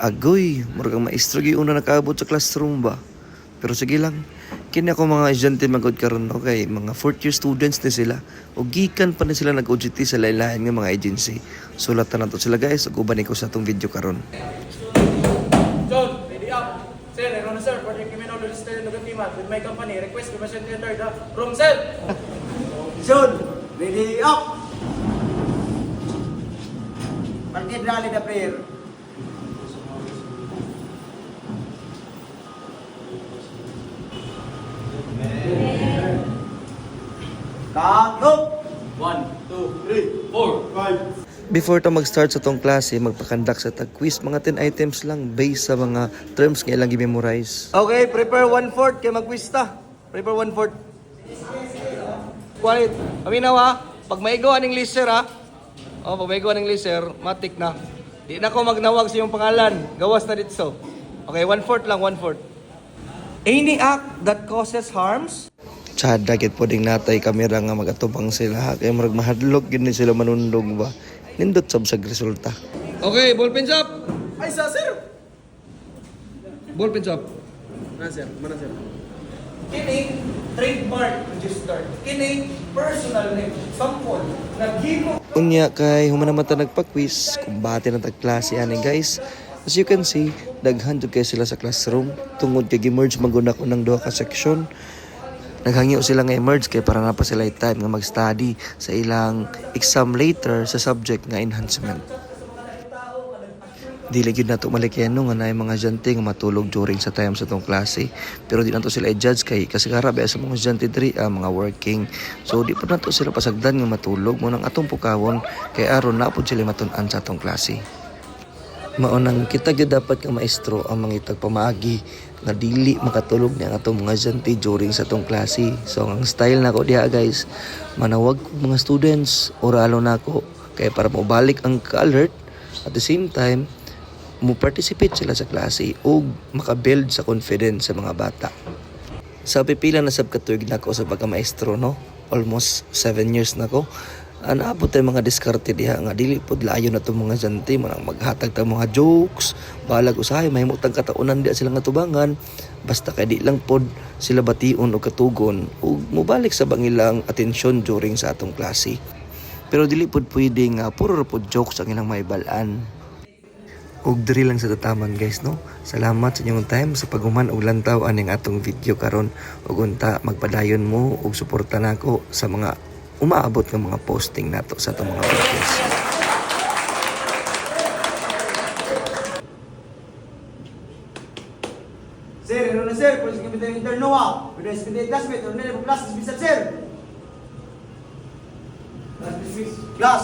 Agoy, murag ang maestro gi una nakaabot sa classroom ba. Pero sige lang, kini ako mga estudyante magod karon okay, mga fourth year students ni sila. O gikan pa ni sila nag-OJT sa laylayan nga mga agency. Sulatan na to sila guys, ug uban ko sa atong video karon. John, ready up. Sir, ano sir, for the criminal register ng Timat with my company, request permission to enter the room cell. John, ready up! Partid rally the prayer. Tangop! 1, 2, 3, 4, 5. Before ta mag-start sa tong klase, magpakandak sa tag-quiz, mga 10 items lang based sa mga terms nga ilang gi-memorize. Okay, prepare 1/4 kay magkwista. Prepare 1/4. Quiet. Aminaw ha, pag maigo aning lister ha. Oh, pag maigo aning lister, matik na. Di na ko magnawag sa iyong pangalan. Gawas na dito. Okay, 1/4 lang, 1/4. Any act that causes harms Chad, dagit po ding natay kamera nga magatubang sila ha. Kaya marag mahadlok yun ni sila manundog ba. Nindot sab sa resulta. Okay, ballpens up! ay sa sir. Ballpens up. Mana sir? Kini trademark register. Kini personal name. Sample. Naghimo. Unya kay humanamata nagpa-quiz kung bati na tag-klase ani guys. As you can see, daghan jud kay sila sa classroom tungod kay gi-merge maguna ko ng duha ka section. Naghangyo sila nga emerge kay para na pa sila time nga mag-study sa ilang exam later sa subject nga enhancement. Dili gyud nato malikyano nga naay mga estudyante nga matulog during sa time sa tong klase. Pero di nato sila i-judge kay kasi karabay sa mga estudyante diri mga working. So di pa nato sila pasagdan nga matulog mo nang atong pukawon kay aron na pud sila matun-an sa atong klase. Maunang kita gyud dapat nga maestro ang mangitag pamaagi nga dili makatulog ni ang atong mga estudyante during sa atong klase. So ang style nako diha guys, manawag ko mga students oralo nako kay para mobalik ang ka-alert at the same time mo participate sila sa klase ug makabuild sa confidence sa mga bata. Sa pipila na sab katuig nako sa pagka-maestro no, almost 7 years nako. Naabot tay mga diskarte diha nga dili pod layo na tong mga estudyante manang maghatag ta mga jokes, balag usahay mahimutang kataunan diha sila nga tubangan basta kay di lang pod sila bation o katugon ug mobalik sa bangilang atensyon during sa atong klase. Pero dili pod pwede nga puro ra pod jokes ang ilang maibalaan. Ug diri lang sa tataman guys no. Salamat sa inyong time sa paghuman og lantaw aning atong video karon ug unta magpadayon mo ug suporta nako sa mga umaabot ng mga posting nato sa itong mga videos. Sir, ano na sir? Pwede kami tayo internoa. Pwede sa pinday classmate. Ano na yung class? Bisat sir. Class.